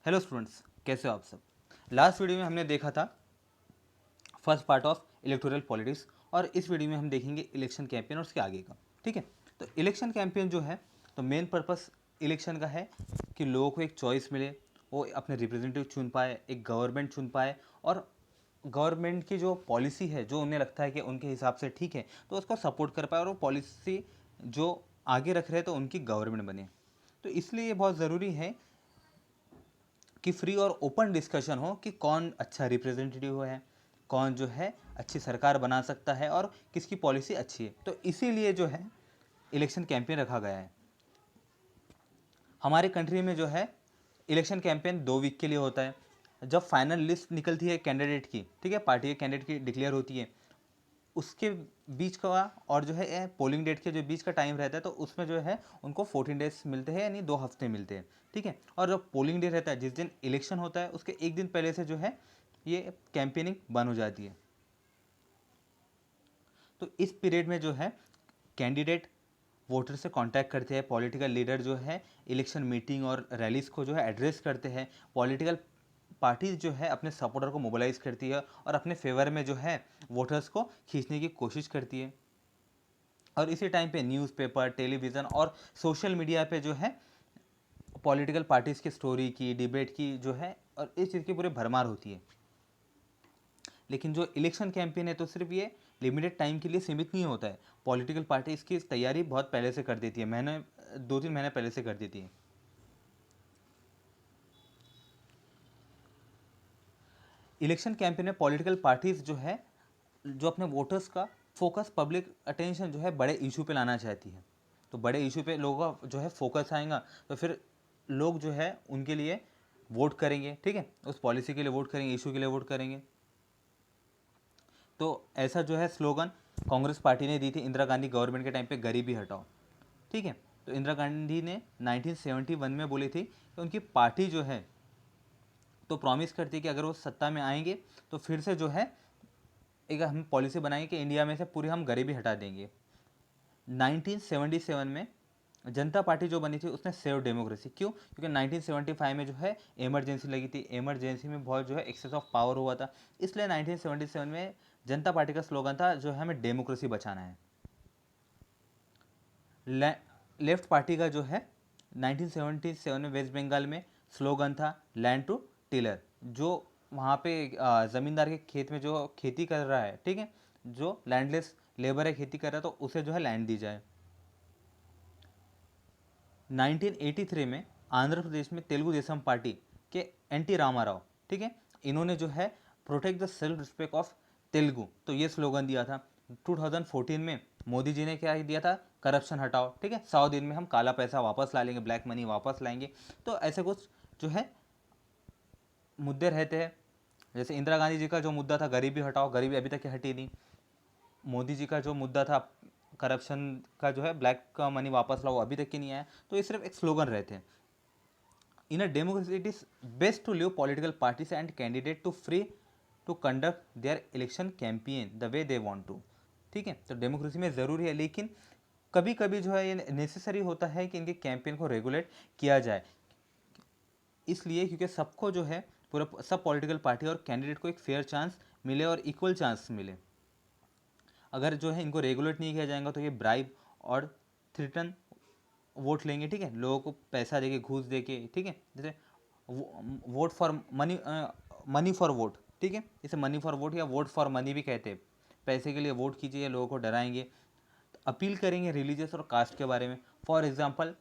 Hello students, कैसे हो आप सब। लास्ट वीडियो में हमने देखा था first part of electoral politics और इस वीडियो में हम देखेंगे इलेक्शन कैंपेन और उसके आगे का। ठीक है, तो इलेक्शन कैंपेन जो है तो मेन पर्पस इलेक्शन का है कि लोगों को एक चॉइस मिले, वो अपने रिप्रेजेंटेटिव चुन पाए, एक गवर्नमेंट चुन पाए और गवर्नमेंट की जो पॉलिसी है जो उन्हें लगता है कि उनके हिसाब से ठीक है तो उसको सपोर्ट कर पाए और वो पॉलिसी जो आगे रख रहे हैं तो उनकी गवर्नमेंट बने। तो इसलिए ये बहुत ज़रूरी है कि फ्री और ओपन डिस्कशन हो कि कौन अच्छा रिप्रेजेंटेटिव है, कौन जो है अच्छी सरकार बना सकता है और किसकी पॉलिसी अच्छी है। तो इसीलिए जो है इलेक्शन कैंपेन रखा गया है। हमारे कंट्री में जो है इलेक्शन कैंपेन 2 वीक के लिए होता है। जब फाइनल लिस्ट निकलती है कैंडिडेट की, ठीक है, पार्टी के कैंडिडेट की डिक्लेयर होती है, उसके बीच का और जो है पोलिंग डेट के जो बीच का टाइम रहता है तो उसमें जो है उनको 14 डेज मिलते हैं, यानी 2 हफ्ते मिलते हैं। ठीक है, और जब पोलिंग डे रहता है जिस दिन इलेक्शन होता है उसके एक दिन पहले से जो है ये कैंपेनिंग बंद हो जाती है। तो इस पीरियड में जो है कैंडिडेट वोटर से कांटेक्ट करते हैं, पॉलिटिकल लीडर जो है इलेक्शन मीटिंग और रैलीज को जो है एड्रेस करते हैं, पॉलिटिकल पार्टीज जो है अपने सपोर्टर को मोबिलाइज करती है और अपने फेवर में जो है वोटर्स को खींचने की कोशिश करती है। और इसी टाइम पे न्यूज़पेपर, टेलीविज़न और सोशल मीडिया पे जो है पॉलिटिकल पार्टीज़ की स्टोरी की, डिबेट की जो है और इस चीज़ की पूरी भरमार होती है। लेकिन जो इलेक्शन कैंपेन है तो सिर्फ ये लिमिटेड टाइम के लिए सीमित नहीं होता है। पॉलिटिकल पार्टी इसकी तैयारी बहुत पहले से कर देती है, महीने 2-3 महीने पहले से कर देती है। इलेक्शन कैंपेन में पॉलिटिकल पार्टीज जो है जो अपने वोटर्स का फोकस, पब्लिक अटेंशन जो है बड़े इशू पे लाना चाहती है। तो बड़े इशू पे लोगों का जो है फोकस आएगा तो फिर लोग जो है उनके लिए वोट करेंगे। ठीक है, उस पॉलिसी के लिए वोट करेंगे, इशू के लिए वोट करेंगे। तो ऐसा जो है स्लोगन कांग्रेस पार्टी ने दी थी इंदिरा गांधी गवर्नमेंट के टाइम पे, गरीबी हटाओ। ठीक है, तो इंदिरा गांधी ने 1971 में बोली थी कि उनकी पार्टी जो है तो प्रॉमिस करती है कि अगर वो सत्ता में आएंगे तो फिर से जो है एक हम पॉलिसी बनाएंगे कि इंडिया में से पूरी हम गरीबी हटा देंगे। 1977 में जनता पार्टी जो बनी थी उसने सेव डेमोक्रेसी, क्यों? क्योंकि 1975 में जो है इमरजेंसी लगी थी, इमरजेंसी में बहुत जो है एक्सेस ऑफ पावर हुआ था, इसलिए 1977 में जनता पार्टी का स्लोगन था जो है हमें डेमोक्रेसी बचाना है। लेफ्ट पार्टी का जो है 1977 में वेस्ट बंगाल में स्लोगन था लैंड टू टिलर, जो वहाँ पे ज़मींदार के खेत में जो खेती कर रहा है, ठीक है, जो लैंडलेस लेबर है, खेती कर रहा है, तो उसे जो है लैंड दी जाए। 1983 में आंध्र प्रदेश में तेलुगु देशम पार्टी के एनटी रामाराव, ठीक है, इन्होंने जो है protect the self respect of Telugu, तो ये स्लोगन दिया था। 2014 में मोदी जी ने क्या दिया था? करप्शन हटाओ। ठीक है, 100 दिन में हम काला पैसा वापस ला लेंगे, ब्लैक मनी वापस लाएंगे। तो ऐसे कुछ जो है मुद्दे रहते हैं। जैसे इंदिरा गांधी जी का जो मुद्दा था गरीबी हटाओ, गरीबी अभी तक हटी नहीं। मोदी जी का जो मुद्दा था करप्शन का जो है ब्लैक का मनी वापस लाओ, अभी तक की नहीं आया। तो ये सिर्फ एक स्लोगन रहते हैं। In a democracy it is best to leave political parties and candidate to free to conduct their election campaign the way they want to. ठीक है, तो डेमोक्रेसी में ज़रूरी है, लेकिन कभी कभी जो है ये नेसेसरी होता है कि इनके कैंपेन को रेगुलेट किया जाए। इसलिए क्योंकि सबको जो है पूरा सब पॉलिटिकल पार्टी और कैंडिडेट को एक फेयर चांस मिले और इक्वल चांस मिले। अगर जो है इनको रेगुलेट नहीं किया जाएगा तो ये ब्राइब और थ्रिटन वोट लेंगे। ठीक है, लोगों को पैसा देके, घूस देके, ठीक है, जैसे vote for money, money for vote, ठीक है, इसे मनी फॉर वोट या वोट फॉर मनी भी कहते हैं। पैसे के लिए वोट कीजिए, लोगों को डराएंगे, तो अपील करेंगे रिलीजियस और कास्ट के बारे में। फॉर एग्जांपल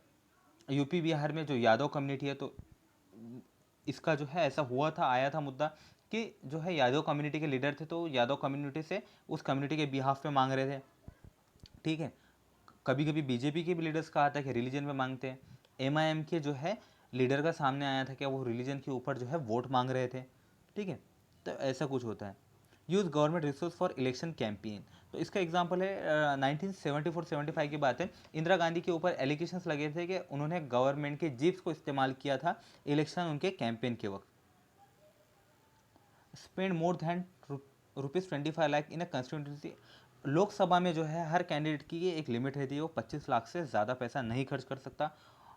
यूपी बिहार में जो यादव कम्युनिटी है तो इसका जो है ऐसा हुआ था, आया था मुद्दा कि जो है यादव कम्युनिटी के लीडर थे तो यादव कम्युनिटी से उस कम्युनिटी के बिहाफ पे मांग रहे थे। ठीक है, कभी कभी बीजेपी के भी लीडर्स कहा था कि रिलीजन में मांगते हैं। एमआईएम के जो है लीडर का सामने आया था कि वो रिलीजन के ऊपर जो है वोट मांग रहे थे। ठीक है, तो ऐसा कुछ होता है। Use government resource for election campaign, तो इसका एग्जांपल है 1974-75 की बात है। इंदिरा गांधी के ऊपर एलिगेशंस लगे थे कि उन्होंने गवर्नमेंट के जीप्स को इस्तेमाल किया था इलेक्शन उनके कैंपेन के वक्त। स्पेंड मोर दैन ₹25 लाख इन अ कंस्टिट्यूंसी, लोकसभा में जो है हर कैंडिडेट की ये एक लिमिट रहती है, वो 25 लाख से ज़्यादा पैसा नहीं खर्च कर सकता।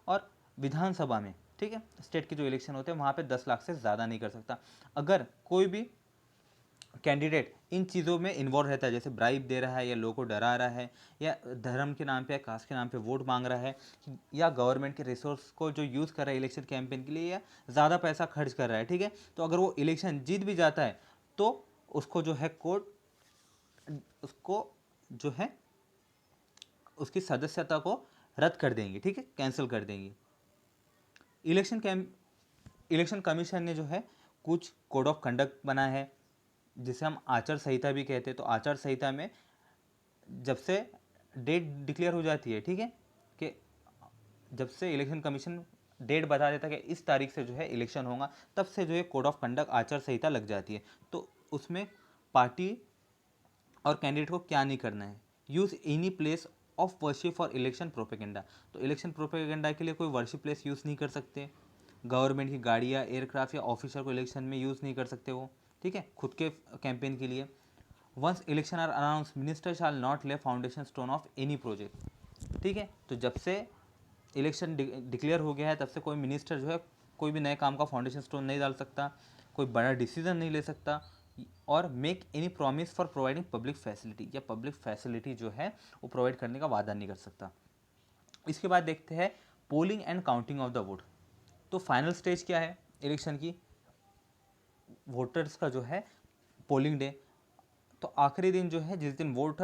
और विधानसभा में ठीक है, स्टेट के जो इलेक्शन होते हैं वहाँ पे 10 लाख से ज़्यादा नहीं कर सकता। अगर कोई भी कैंडिडेट इन चीज़ों में इन्वॉल्व रहता है, जैसे ब्राइब दे रहा है या लोगों को डरा रहा है या धर्म के नाम पे या कास्ट के नाम पे वोट मांग रहा है या गवर्नमेंट के रिसोर्स को जो यूज़ कर रहा है इलेक्शन कैंपेन के लिए या ज़्यादा पैसा खर्च कर रहा है, ठीक है, तो अगर वो इलेक्शन जीत भी जाता है तो उसको जो है कोर्ट उसको जो है उसकी सदस्यता को रद्द कर देंगे, ठीक है, कैंसिल कर देंगे। इलेक्शन कमीशन ने जो है कुछ कोड ऑफ कंडक्ट बनाया है जिसे हम आचार संहिता भी कहते हैं। तो आचार संहिता में जब से डेट डिक्लेयर हो जाती है, ठीक है, कि जब से इलेक्शन कमीशन डेट बता देता है कि इस तारीख से जो है इलेक्शन होगा, तब से जो है कोड ऑफ कंडक्ट आचार संहिता लग जाती है। तो उसमें पार्टी और कैंडिडेट को क्या नहीं करना है, use any place of worship for election propaganda. तो इलेक्शन प्रोपेगेंडा के लिए कोई वर्शिप प्लेस यूज़ नहीं कर सकते, गवर्नमेंट की गाड़ियाँ, एयरक्राफ्ट या ऑफिसर को इलेक्शन में यूज़ नहीं कर सकते वो, ठीक है, खुद के कैंपेन के लिए। Once election are announce minister shall not lay foundation stone of any project, ठीक है। तो जब से इलेक्शन डिक्लेयर हो गया है तब से कोई मिनिस्टर जो है कोई भी नए काम का फाउंडेशन स्टोन नहीं डाल सकता, कोई बड़ा डिसीजन नहीं ले सकता और make any promise for providing public facility, या पब्लिक फैसिलिटी जो है वो प्रोवाइड करने का वादा नहीं कर सकता। इसके बाद देखते हैं polling and counting of the vote. तो फाइनल स्टेज क्या है इलेक्शन की, वोटर्स का जो है पोलिंग डे। तो आखिरी दिन जो है जिस दिन वोट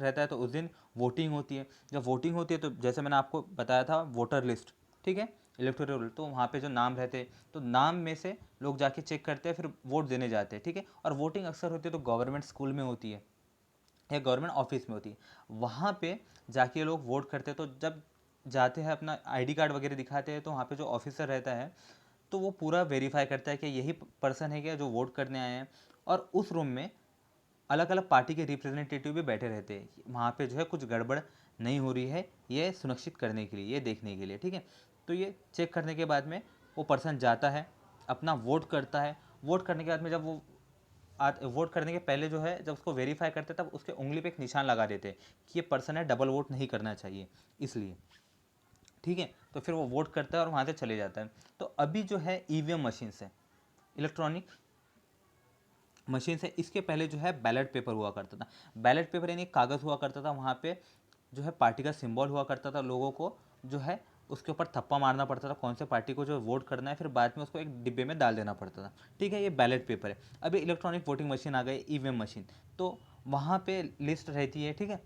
रहता है तो उस दिन वोटिंग होती है। जब वोटिंग होती है तो जैसे मैंने आपको बताया था वोटर लिस्ट, ठीक है, इलेक्टोरल रोल, तो वहाँ पे जो नाम रहते हैं तो नाम में से लोग जाके चेक करते हैं, फिर वोट देने जाते हैं, ठीक है। और वोटिंग अक्सर होती है तो गवर्नमेंट स्कूल में होती है या गवर्नमेंट ऑफिस में होती है, वहाँ पे जाके लोग वोट करते हैं। तो जब जाते हैं अपना आईडी कार्ड वगैरह दिखाते हैं तो वहाँ पे जो ऑफिसर रहता है तो वो पूरा वेरीफाई करता है कि यही पर्सन है क्या जो वोट करने आए हैं। और उस रूम में अलग अलग पार्टी के रिप्रेजेंटेटिव भी बैठे रहते हैं, वहाँ पे जो है कुछ गड़बड़ नहीं हो रही है ये सुनिश्चित करने के लिए, ये देखने के लिए, ठीक है। तो ये चेक करने के बाद में वो पर्सन जाता है अपना वोट करता है। वोट करने के बाद में जब वो वोट करने के पहले जो है जब उसको वेरीफाई करते तब उसके उंगली पे एक निशान लगा देते हैं कि ये पर्सन है, डबल वोट नहीं करना चाहिए इसलिए, ठीक है। तो फिर वो वोट करता है और वहाँ से चले जाता है। तो अभी जो है ईवीएम मशीन है, इलेक्ट्रॉनिक मशीन से, इसके पहले जो है बैलेट पेपर हुआ करता था। बैलेट पेपर यानी कागज़ हुआ करता था, वहाँ पे जो है पार्टी का सिंबल हुआ करता था, लोगों को जो है उसके ऊपर थप्पा मारना पड़ता था कौन से पार्टी को जो वोट करना है, फिर बाद में उसको एक डिब्बे में डाल देना पड़ता था, ठीक है। ये बैलेट पेपर है। अभी इलेक्ट्रॉनिक वोटिंग मशीन आ गई, ईवीएम मशीन। तो वहाँ पे लिस्ट रहती है, ठीक है,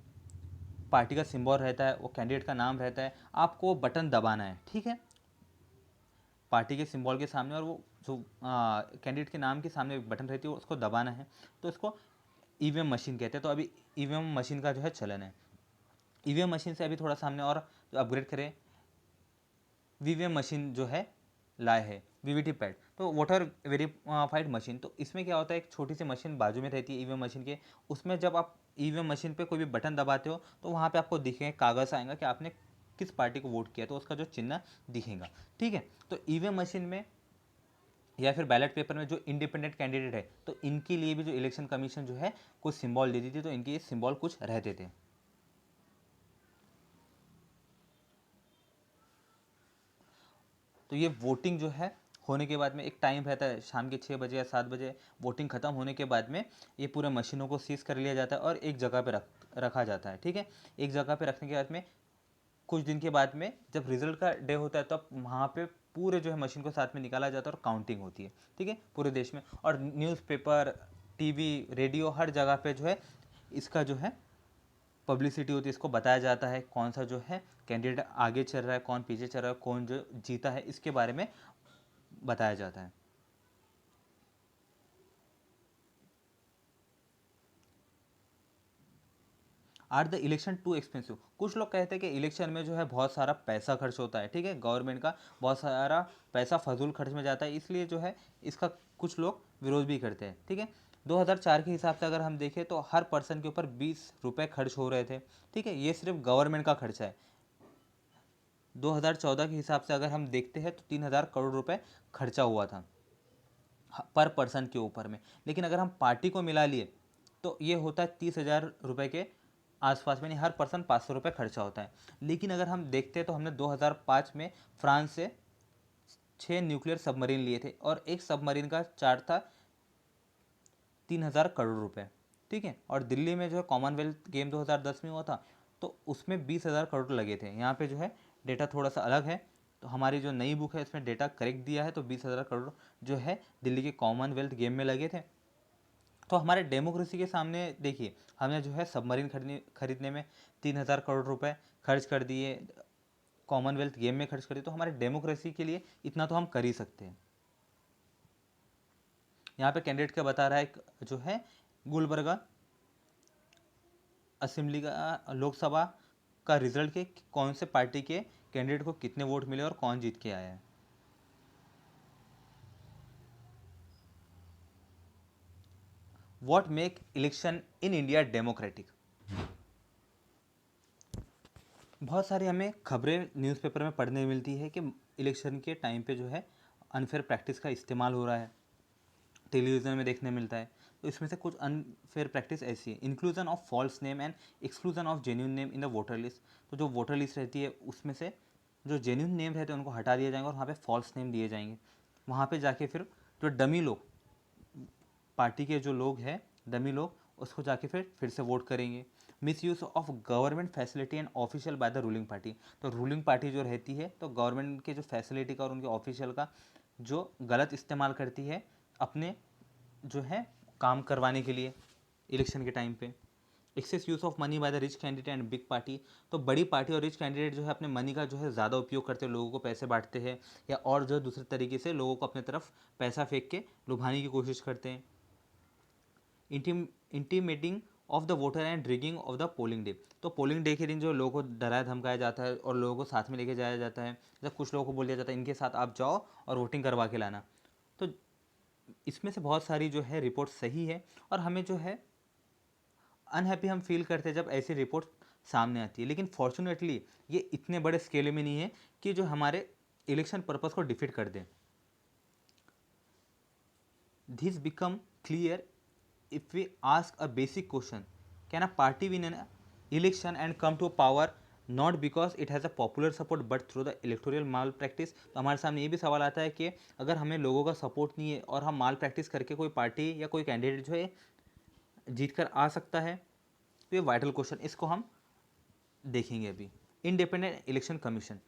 पार्टी का सिंबल रहता है, वो कैंडिडेट का नाम रहता है, आपको बटन दबाना है, ठीक है, पार्टी के सिंबल के सामने, और वो जो कैंडिडेट के नाम के सामने बटन रहती है उसको दबाना है। तो इसको ईवीएम मशीन कहते हैं। तो अभी ईवीएम मशीन का जो है चलन है। ईवीएम मशीन से अभी थोड़ा सामने और जो अपग्रेड करें, वीवीएम मशीन जो है लाए है, वीवीटी पैड, तो वोटर वेरीफाइड मशीन। तो इसमें क्या होता है, एक छोटी सी मशीन बाजू में रहती है ईवीएम मशीन के, उसमें जब आप ईवीएम मशीन पे कोई भी बटन दबाते हो तो वहाँ पे आपको दिखेगा, कागज़ आएगा कि आपने किस पार्टी को वोट किया, तो उसका जो चिन्ह दिखेगा, ठीक है। तो ईवीएम मशीन में या फिर बैलेट पेपर में जो इंडिपेंडेंट कैंडिडेट है तो इनके लिए भी जो इलेक्शन कमीशन जो है कुछ सिंबल देती थी, तो इनके ये सिंबल कुछ रहते थे। तो ये वोटिंग जो है होने के बाद में एक टाइम रहता है, शाम के 6 बजे या 7 बजे वोटिंग खत्म होने के बाद में ये पूरे मशीनों को सीज कर लिया जाता है और एक जगह पे रखा जाता है, ठीक है। एक जगह पे रखने के बाद में कुछ दिन के बाद में जब रिजल्ट का डे होता है तब वहाँ पे पूरे जो है मशीन को साथ में निकाला जाता है और काउंटिंग होती है, ठीक है, पूरे देश में। और न्यूज़पेपर, टीवी, रेडियो, हर जगह पे जो है इसका जो है पब्लिसिटी होती है, इसको बताया जाता है कौन सा जो है कैंडिडेट आगे चल रहा है, कौन पीछे चल रहा है, कौन जो जीता है, इसके बारे में बताया जाता है। Are the election too expensive, कुछ लोग कहते हैं कि इलेक्शन में जो है बहुत सारा पैसा खर्च होता है, ठीक है, गवर्नमेंट का बहुत सारा पैसा फजूल खर्च में जाता है, इसलिए जो है इसका कुछ लोग विरोध भी करते हैं, ठीक है। 2004 के हिसाब से अगर हम देखें तो हर पर्सन के ऊपर 20 रुपये खर्च हो रहे थे, ठीक है, ये सिर्फ गवर्नमेंट का खर्चा है। 2014 के हिसाब से अगर हम देखते हैं तो 3,000 करोड़ रुपए खर्चा हुआ था पर पर्सन के ऊपर में। लेकिन अगर हम पार्टी को मिला लिए तो ये होता है 30,000 रुपये के आसपास में, नहीं हर पर्सन 500 रुपये खर्चा होता है। लेकिन अगर हम देखते हैं तो हमने 2005 में फ्रांस से 6 न्यूक्लियर सबमरीन लिए थे और एक सबमरीन का चार्ज था 3,000 करोड़ रुपए, ठीक है। और दिल्ली में जो है कॉमनवेल्थ गेम 2010 में हुआ था, तो उसमें 20,000 करोड़ लगे थे। यहाँ पे जो है डेटा थोड़ा सा अलग है, तो हमारी जो नई बुक है इसमें डेटा करेक्ट दिया है, तो 20,000 करोड़ जो है दिल्ली के कॉमनवेल्थ गेम में लगे थे। तो हमारे डेमोक्रेसी के सामने देखिए, हमने जो है सबमरीन खरीदने में 3,000 करोड़ रुपए खर्च कर दिए, कॉमनवेल्थ गेम में खर्च कर दिए, तो हमारे डेमोक्रेसी के लिए इतना तो हम कर ही सकते हैं। यहाँ पे कैंडिडेट क्या बता रहा है, जो है गुलबर्गा असेंबली का लोकसभा का रिजल्ट के कौन से पार्टी के कैंडिडेट को कितने वोट मिले और कौन जीत के आया है। What make election in India democratic. बहुत सारी हमें खबरें न्यूज़पेपर में पढ़ने मिलती है कि इलेक्शन के टाइम पे जो है अनफेयर प्रैक्टिस का इस्तेमाल हो रहा है, टेलीविज़न में देखने मिलता है। तो इसमें से कुछ अनफेयर प्रैक्टिस ऐसी है, inclusion of false name and exclusion of genuine name in the voter list. तो जो वोटर लिस्ट रहती है उसमें से जो जेन्यून नेम रहते हैं उनको हटा दिया जाएगा और वहाँ पे फॉल्स नेम दिए जाएंगे। वहाँ पे जाके फिर जो डमी लोग, पार्टी के जो लोग हैं डमी लोग, उसको जाके फिर से वोट करेंगे। Miss use of government facility and official by the ruling party. तो रूलिंग पार्टी जो रहती है तो गवर्नमेंट के जो फैसिलिटी का और उनके ऑफिशियल का जो गलत इस्तेमाल करती है अपने जो है काम करवाने के लिए इलेक्शन के टाइम पे। Excess use of money by the rich candidate and big party. तो बड़ी पार्टी और रिच कैंडिडेट जो है अपने मनी का जो है ज़्यादा उपयोग करते हैं, लोगों को पैसे बांटते हैं या और जो दूसरे तरीके से लोगों को अपने तरफ पैसा फेंक के लुभाने की कोशिश करते हैं। Intimating of the voter and rigging of the polling day. तो पोलिंग डे के दिन जो लोगों को डराया धमकाया जाता है और लोगों को साथ में लेके जाया जाता है, जब कुछ लोगों को बोल दिया जाता है इनके साथ आप जाओ और वोटिंग करवा के लाना। तो इसमें से बहुत सारी जो है रिपोर्ट सही है और हमें जो है अनहैप्पी हम फील करते हैं जब ऐसी रिपोर्ट सामने आती है, लेकिन फॉर्चुनेटली ये इतने बड़े स्केल में नहीं है कि जो हमारे इलेक्शन पर्पस को डिफीट कर दें। This become clear if we ask a basic question, can a party win an election and come to power not because it has a popular support but through the electoral malpractice। तो हमारे सामने ये भी सवाल आता है कि अगर हमें लोगों का सपोर्ट नहीं है और हम माल प्रैक्टिस करके कोई पार्टी या कोई कैंडिडेट जो है जीत कर आ सकता है, तो ये वाइटल क्वेश्चन, इसको हम देखेंगे अभी। Independent election commission.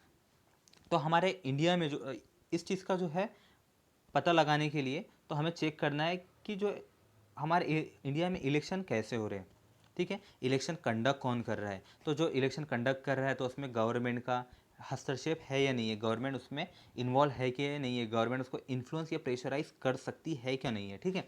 तो हमारे इंडिया में जो इस चीज़ का जो है पता लगाने के लिए तो हमें चेक करना है कि जो हमारे इंडिया में इलेक्शन कैसे हो रहे हैं, ठीक है। इलेक्शन कंडक्ट कौन कर रहा है, तो जो इलेक्शन कंडक्ट कर रहा है तो उसमें गवर्नमेंट का हस्तक्षेप है या नहीं है, गवर्नमेंट उसमें इन्वॉल्व है कि नहीं है, गवर्नमेंट उसको इन्फ्लुएंस या प्रेशराइज कर सकती है क्या नहीं है, ठीक है।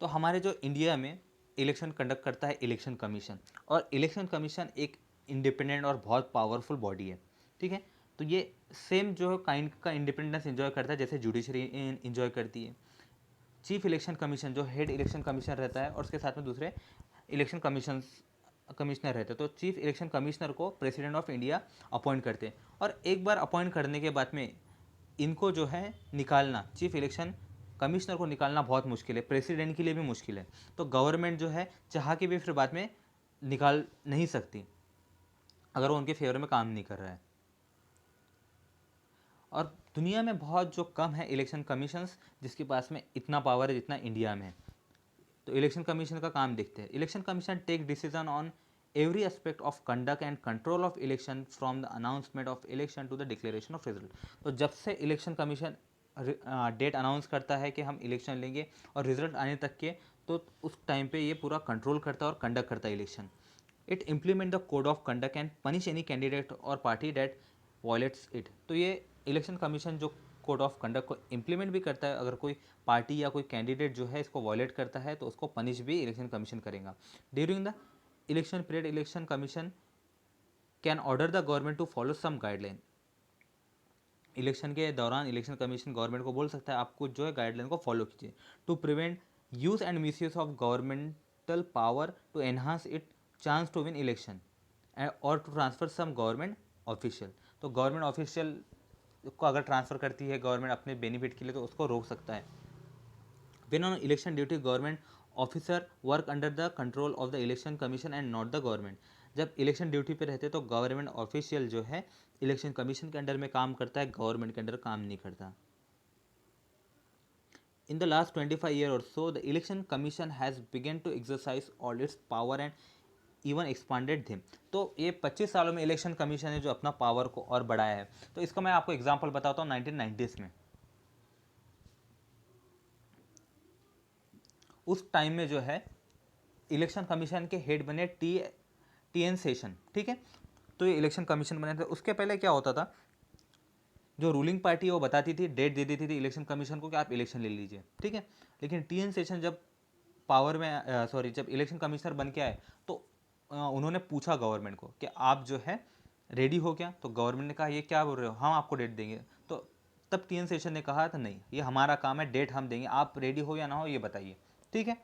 तो हमारे जो इंडिया में इलेक्शन कंडक्ट करता है इलेक्शन कमीशन, और इलेक्शन कमीशन एक इंडिपेंडेंट और बहुत पावरफुल बॉडी है, ठीक है। तो ये सेम जो काइंड का इंडिपेंडेंस एंजॉय करता है जैसे जुडिशरी एंजॉय करती है। चीफ इलेक्शन कमीशन जो हेड इलेक्शन कमीशन रहता है और उसके साथ में दूसरे इलेक्शन कमिश्नर रहते हैं। तो चीफ इलेक्शन कमिश्नर को प्रेसिडेंट ऑफ इंडिया अपॉइंट करते हैं और एक बार अपॉइंट करने के बाद में इनको जो है निकालना, चीफ इलेक्शन कमिश्नर को निकालना बहुत मुश्किल है, प्रेसिडेंट के लिए भी मुश्किल है। तो गवर्नमेंट जो है चाह के भी फिर बाद में निकाल नहीं सकती अगर वो उनके फेवर में काम नहीं कर रहा है। और दुनिया में बहुत जो कम है इलेक्शन कमीशंस जिसके पास में इतना पावर है जितना इंडिया में है। तो इलेक्शन कमीशन का काम देखते हैं। Election commission take decision on every aspect of conduct and control of election from the announcement of election to the declaration of result. तो जब से इलेक्शन कमीशन डेट अनाउंस करता है कि हम इलेक्शन लेंगे और रिजल्ट आने तक के, तो उस टाइम पे ये पूरा कंट्रोल करता है और कंडक्ट करता है election. It implement the code of conduct and punish any candidate और पार्टी डेट वॉयलेट्स इट। तो ये इलेक्शन कमीशन जो कोड ऑफ कंडक्ट को इम्प्लीमेंट भी करता है, अगर कोई पार्टी या कोई कैंडिडेट जो है इसको वॉयलेट करता है तो उसको पनिश भी इलेक्शन कमीशन करेगा। During the election period election commission can order the government to follow some guideline. Election के दौरान इलेक्शन कमीशन गवर्नमेंट को बोल सकता है आपको जो है गाइडलाइन को फॉलो कीजिए। To prevent use and misuse of governmental power to enhance it chance to win election और to transfer some government official. तो गवर्नमेंट ऑफिशियल को अगर ट्रांसफ़र करती है गवर्नमेंट अपने बेनिफिट के लिए तो उसको रोक सकता है। When on election duty government officer work under the control of the election commission and not the government. जब इलेक्शन ड्यूटी पे रहते तो गवर्नमेंट ऑफिशियल जो है इलेक्शन कमीशन के अंडर में काम करता है, गवर्नमेंट के अंडर काम नहीं करता। In the last 25 years or so, the Election Commission has begun to exercise all its power and even expanded them। तो ये 25 सालों में इलेक्शन कमीशन ने जो अपना पावर को और बढ़ाया है। तो इसका मैं आपको एग्जांपल बताता हूँ 1990s में। उस टाइम में जो है इलेक्शन कमीशन के हेड बने टी एन सेशन, ठीक है। तो ये इलेक्शन कमीशन बने थे। उसके पहले क्या होता था, जो रूलिंग पार्टी है वो बताती थी, डेट दे देती थी इलेक्शन कमीशन को कि आप इलेक्शन ले लीजिए, ठीक है। लेकिन टी.एन. सेशन जब पावर में जब इलेक्शन कमिश्नर बन के आए तो उन्होंने पूछा गवर्नमेंट को कि आप जो है रेडी हो क्या। तो गवर्नमेंट ने कहा ये क्या बोल रहे हो, हम आपको डेट देंगे। तो तब टी.एन. सेशन ने कहा था नहीं, ये हमारा काम है, डेट हम देंगे, आप रेडी हो या ना हो ये बताइए, ठीक है।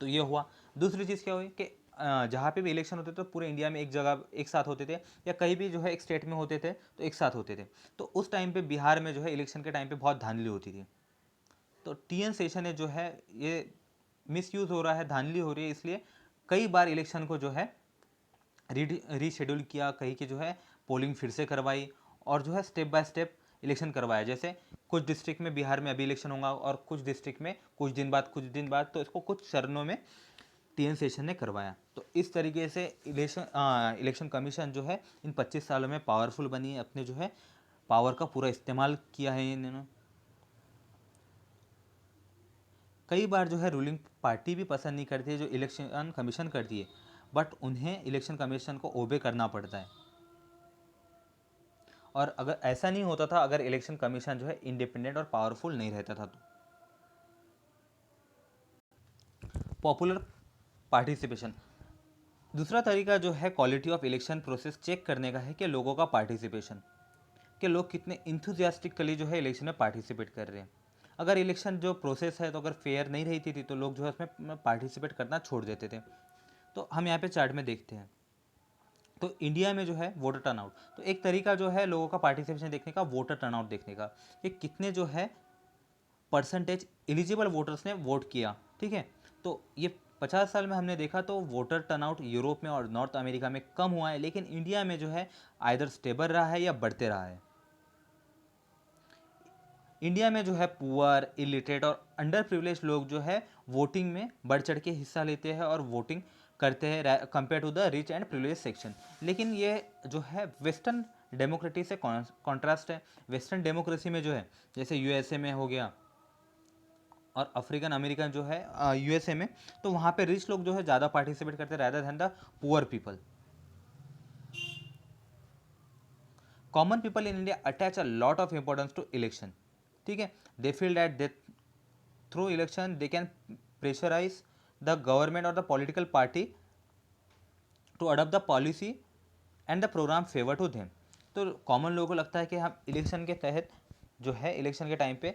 तो ये हुआ। दूसरी चीज़ क्या हुई कि जहाँ पे भी इलेक्शन होते थे तो पूरे इंडिया में एक जगह एक साथ होते थे, या कहीं भी जो है एक स्टेट में होते थे तो एक साथ होते थे। तो उस टाइम पे बिहार में जो है इलेक्शन के टाइम पे बहुत धांधली होती थी। तो टी.एन. सेशन ने जो है ये मिसयूज़ हो रहा है, धांधली हो रही है, इसलिए कई बार इलेक्शन को जो है रीशेड्यूल किया, कहीं की जो है पोलिंग फिर से करवाई, और जो है स्टेप बाय स्टेप इलेक्शन करवाया। जैसे कुछ डिस्ट्रिक्ट में बिहार में अभी इलेक्शन होगा और कुछ डिस्ट्रिक्ट में कुछ दिन बाद, तो इसको कुछ चरणों में टी.एन. सेशन ने करवाया। तो इस तरीके से इलेक्शन कमीशन जो है इन 25 सालों में पावरफुल बनी है, अपने जो है पावर का पूरा इस्तेमाल किया है इन्होंने। कई बार जो है रूलिंग पार्टी भी पसंद नहीं करती है जो इलेक्शन कमीशन करती है, बट उन्हें इलेक्शन कमीशन को ओबे करना पड़ता है। और अगर ऐसा नहीं होता था, अगर इलेक्शन कमीशन जो है इंडिपेंडेंट और पावरफुल नहीं रहता था। तो पॉपुलर पार्टिसिपेशन, दूसरा तरीका जो है quality of election process check करने का है कि लोगों का पार्टिसिपेशन, कि लोग कितने इंथुजियास्टिकली जो है इलेक्शन में पार्टिसिपेट कर रहे हैं। अगर इलेक्शन जो प्रोसेस है तो अगर फेयर नहीं रहती थी तो लोग जो है उसमें पार्टिसिपेट करना छोड़ देते थे। तो हम यहाँ पे चार्ट में देखते हैं। तो इंडिया में जो है वोटर टर्नआउट, तो एक तरीका जो है लोगों का पार्टिसिपेशन देखने का, वोटर टर्नआउट देखने का, कि कितने जो है परसेंटेज एलिजिबल वोटर्स ने वोट किया, ठीक है। तो ये 50 साल में हमने देखा तो वोटर टर्नआउट यूरोप में और नॉर्थ अमेरिका में कम हुआ है, लेकिन इंडिया में जो है आइदर स्टेबल रहा है या बढ़ते रहा है। इंडिया में जो है पुअर, इलिटरेट और अंडर प्रिविलेज लोग जो है वोटिंग में बढ़ चढ़ के हिस्सा लेते हैं और वोटिंग करते हैं compare to the rich and privilege section. लेकिन ये जो है वेस्टर्न डेमोक्रेसी से कॉन्ट्रास्ट है। वेस्टर्न डेमोक्रेसी में जो है जैसे यूएसए में हो गया और अफ्रीकन अमेरिकन जो है यूएसए में, तो वहाँ पे रिच लोग जो है ज़्यादा पार्टिसिपेट करते हैं rather than the poor people. Common people in India attach a lot of importance to election, ठीक है। They feel that they through election they can pressurize the government और the political party to adopt the policy and the programme favour to them. तो common लोगों को लगता है कि हम इलेक्शन के तहत जो है इलेक्शन के टाइम पे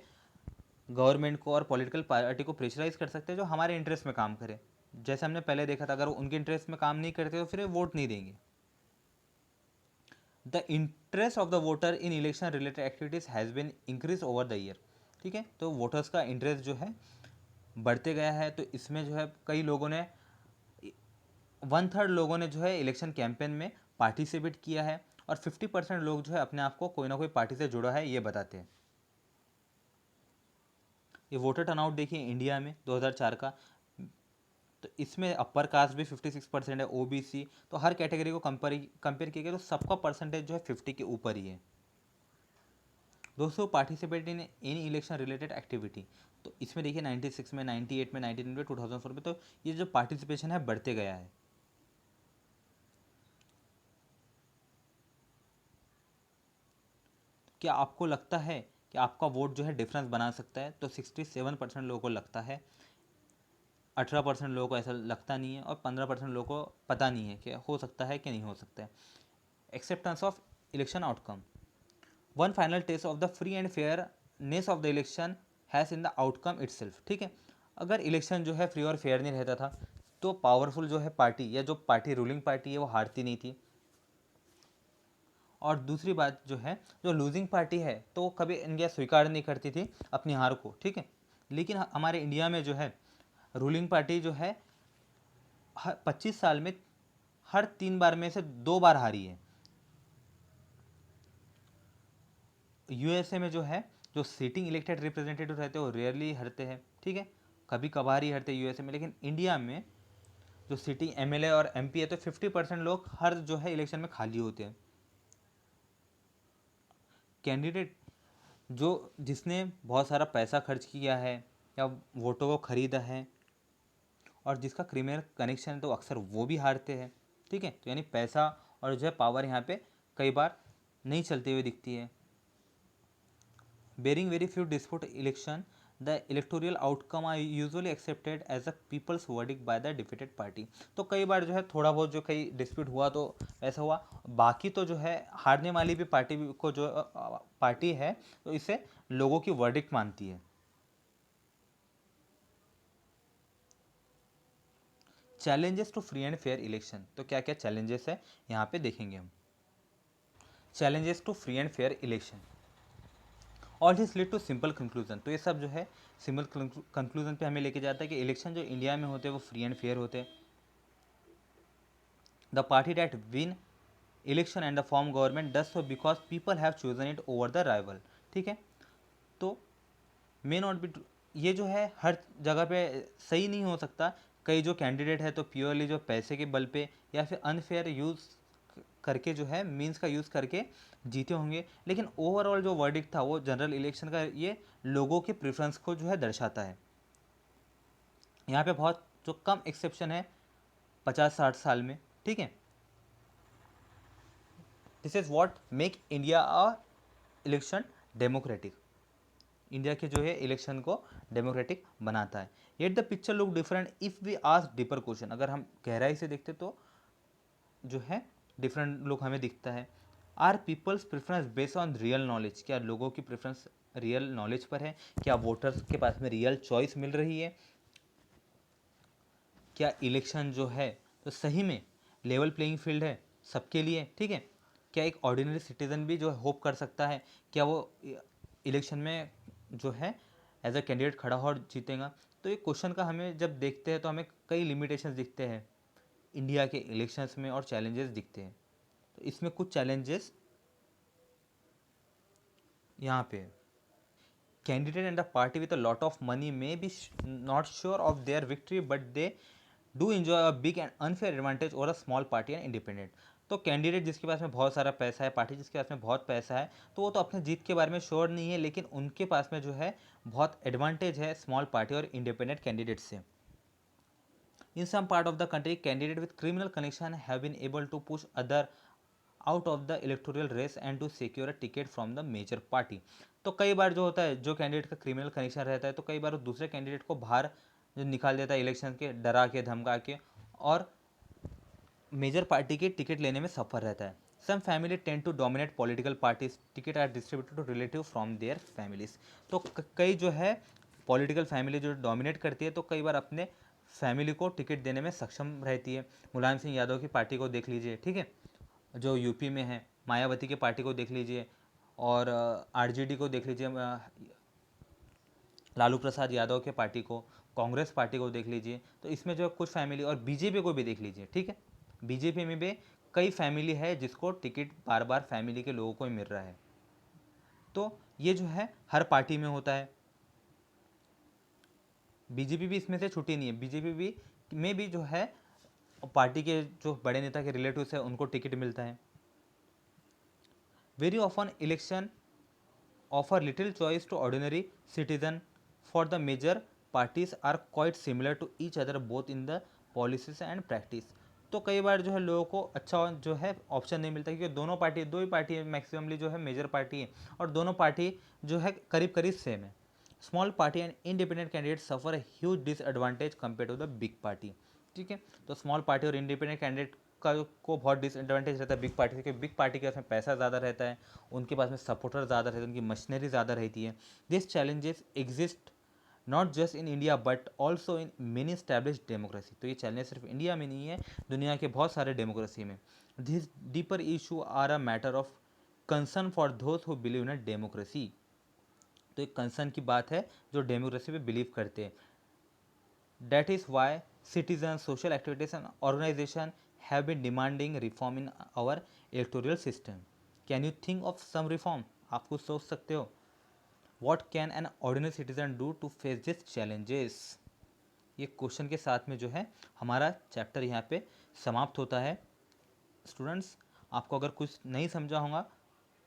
गवर्नमेंट को और पॉलिटिकल पार्टी को प्रेशराइज कर सकते हैं जो हमारे इंटरेस्ट में काम करे। जैसे हमने पहले देखा था, अगर वो उनके इंटरेस्ट में काम नहीं करते तो फिर वोट नहीं देंगे। The interest of the voter in election related activities has been increase over the year, ठीक है। तो वोटर्स का इंटरेस्ट जो है बढ़ते गया है। तो इसमें जो है कई लोगों ने 1/3 लोगों ने जो है इलेक्शन कैंपेन में पार्टिसिपेट किया है, और 50% लोग जो है अपने आप को कोई ना कोई पार्टी से जुड़ा है ये बताते हैं। ये वोटर टर्नआउट देखिए इंडिया में 2004 का, तो इसमें अपर कास्ट भी 56% है, ओबीसी, तो हर कैटेगरी को कंपेयर किया गया तो सबका परसेंटेज जो है 50 के ऊपर ही है। दोस्तों participate in any election related activity, तो इसमें देखिए 96 में, 98 में, 19 में, 2004 में, तो ये जो पार्टिसिपेशन है बढ़ते गया है। क्या आपको लगता है कि आपका वोट जो है डिफरेंस बना सकता है? तो 67% लोगों को लगता है, 18% लोगों को ऐसा लगता नहीं है, और 15% लोगों को पता नहीं है कि हो सकता है कि नहीं हो सकता है। Acceptance of election outcome, one final test of the free and fairness of the election has in the outcome itself, ठीक है। अगर इलेक्शन जो है फ्री और फेयर नहीं रहता था तो पावरफुल जो है पार्टी या जो पार्टी रूलिंग पार्टी है वो हारती नहीं थी। और दूसरी बात जो है, जो लूजिंग पार्टी है तो कभी इंडिया स्वीकार नहीं करती थी अपनी हार को, ठीक है। लेकिन हमारे इंडिया में जो है रूलिंग पार्टी जो है 25 साल में हर 3 बार में से 2 बार हारी है। यूएसए में जो है जो सीटिंग इलेक्टेड रिप्रेजेंटेटिव रहते हैं वो रेयरली हारते हैं, ठीक है, कभी कभार ही हारते हैं यूएसए में। लेकिन इंडिया में जो सिटिंग एमएलए और एमपी है तो 50% लोग हर जो है इलेक्शन में खाली होते हैं। कैंडिडेट जो जिसने बहुत सारा पैसा खर्च किया है या वोटों को खरीदा है और जिसका क्रिमिनल कनेक्शन है तो अक्सर वो भी हारते हैं, ठीक है। तो यानी पैसा और जो है पावर यहाँ पे कई बार नहीं चलते हुए दिखती है। bearing very few dispute election, the electoral outcome are usually accepted as a people's verdict by the defeated party। तो कई बार जो है थोड़ा बहुत जो कई डिस्प्यूट हुआ तो ऐसा हुआ, बाकी तो जो है हारने वाली भी पार्टी को जो पार्टी है तो इसे लोगों की वर्डिक्ट मानती है। Challenges to free and fair election, तो क्या क्या चैलेंजेस है यहाँ पे देखेंगे हम। Challenges to free and fair election, all this lead to simple conclusion. तो ये सब जो है सिंपल कंक्लूजन पे हमें लेके जाता है कि इलेक्शन जो इंडिया में होते हैं वो फ्री एंड फेयर होते हैं। The party that win election and the form government does so because people have chosen it over the rival, ठीक है। तो मे नॉट बी, ये जो है हर जगह पे सही नहीं हो सकता। कई जो कैंडिडेट है तो प्योरली जो पैसे के बल पे या फिर अनफेयर यूज़ करके जो है मीन्स का यूज़ करके जीते होंगे, लेकिन ओवरऑल जो वर्डिक्ट था वो जनरल इलेक्शन का ये लोगों के प्रेफरेंस को जो है दर्शाता है। यहाँ पे बहुत जो कम एक्सेप्शन है 50-60 साल में, ठीक है। This is what make India a election democratic, India के जो है इलेक्शन को डेमोक्रेटिक बनाता है। Yet the picture look different if we ask deeper question, अगर हम गहराई से देखते तो जो है डिफरेंट लुक हमें दिखता है। Are people's preference based on real knowledge, क्या लोगों की प्रेफरेंस रियल नॉलेज पर है, क्या वोटर्स के पास में रियल चॉइस मिल रही है, क्या इलेक्शन जो है तो सही में लेवल प्लेइंग फील्ड है सबके लिए, ठीक है। क्या एक ऑर्डिनरी सिटीजन भी जो है होप कर सकता है क्या वो इलेक्शन में जो है एज अ कैंडिडेट खड़ा हो और जीतेगा। तो ये क्वेश्चन का हमें जब देखते हैं तो हमें कई लिमिटेशंस दिखते हैं इंडिया के इलेक्शंस में और चैलेंजेस दिखते हैं। तो इसमें कुछ चैलेंजेस यहाँ पे, candidate and a party with a lot of money may be not sure of their victory but they do enjoy a big and unfair advantage over a small party and independent। तो candidate जिसके पास में बहुत सारा पैसा है, party जिसके पास में बहुत पैसा है, तो वो तो अपने जीत के बारे में श्योर नहीं है, लेकिन उनके पास में जो है बहुत एडवांटेज है स्मॉल पार्टी और इंडिपेंडेंट कैंडिडेट से। In some part of the country, candidates with criminal connection have been able to push other out of the electoral race and to secure a ticket from the major party। तो कई बार जो होता है जो candidate का criminal connection रहता है तो कई बार वो दूसरे कैंडिडेट को बाहर जो निकाल देता है इलेक्शन के डरा के धमका के और मेजर पार्टी के टिकट लेने में सफल रहता है। Some family tend to dominate political parties, ticket are distributed to relative from their families. तो कई जो है पॉलिटिकल फैमिली जो डोमिनेट करती है तो कई बार अपने फैमिली को टिकट देने में सक्षम रहती है। मुलायम सिंह यादव की पार्टी को देख लीजिए, ठीक है, जो यूपी में है, मायावती की पार्टी को देख लीजिए और आरजेडी को देख लीजिए, लालू प्रसाद यादव के पार्टी को, कांग्रेस पार्टी को देख लीजिए। तो इसमें जो कुछ फैमिली और बीजेपी को भी देख लीजिए, ठीक है, बीजेपी में भी कई फैमिली है जिसको टिकट बार बार फैमिली के लोगों को ही मिल रहा है। तो ये जो है हर पार्टी में होता है, बीजेपी भी इसमें से छुट्टी नहीं है। बीजेपी भी में भी जो है पार्टी के जो बड़े नेता के रिलेटिव्स है उनको टिकट मिलता है। Very often election offer little choice to ordinary citizen for the major parties are quite similar to each other both in the policies and practice। तो कई बार जो है लोगों को अच्छा जो है ऑप्शन नहीं मिलता क्योंकि दोनों पार्टी, दो ही पार्टी मैक्सिममली जो है मेजर पार्टी है और दोनों पार्टी जो है करीब करीब सेम है। Small party and independent candidate suffer huge disadvantage compare to the big party, ठीक है। तो स्मॉल पार्टी और इंडिपेंडेंट कैंडिडेट का को बहुत डिसएडवांटेज रहता है बिग पार्टी से, क्योंकि बिग पार्टी के पास में पैसा ज़्यादा रहता है, उनके पास में सपोर्टर ज़्यादा रहते हैं, उनकी मशीनरी ज़्यादा रहती है। This challenges exist not just in India but also in many establish democracy. तो ये चैलेंज सिर्फ इंडिया में नहीं है, दुनिया के बहुत सारे डेमोक्रेसी में। This deeper issue are a matter of concern for those who believe in a democracy. तो एक कंसर्न की बात है जो डेमोक्रेसी पे बिलीव करते हैं। That is why citizens, social activities and organization have been demanding reform in our electoral system. Can you think of some reform? आप कुछ सोच सकते हो? What can an ordinary citizen do to face these challenges? ये question के साथ में जो है हमारा चैप्टर यहाँ पे समाप्त होता है। स्टूडेंट्स, आपको अगर कुछ नहीं समझा होगा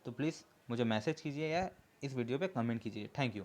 तो प्लीज़ मुझे मैसेज कीजिए या इस वीडियो पे कमेंट कीजिए। Thank you.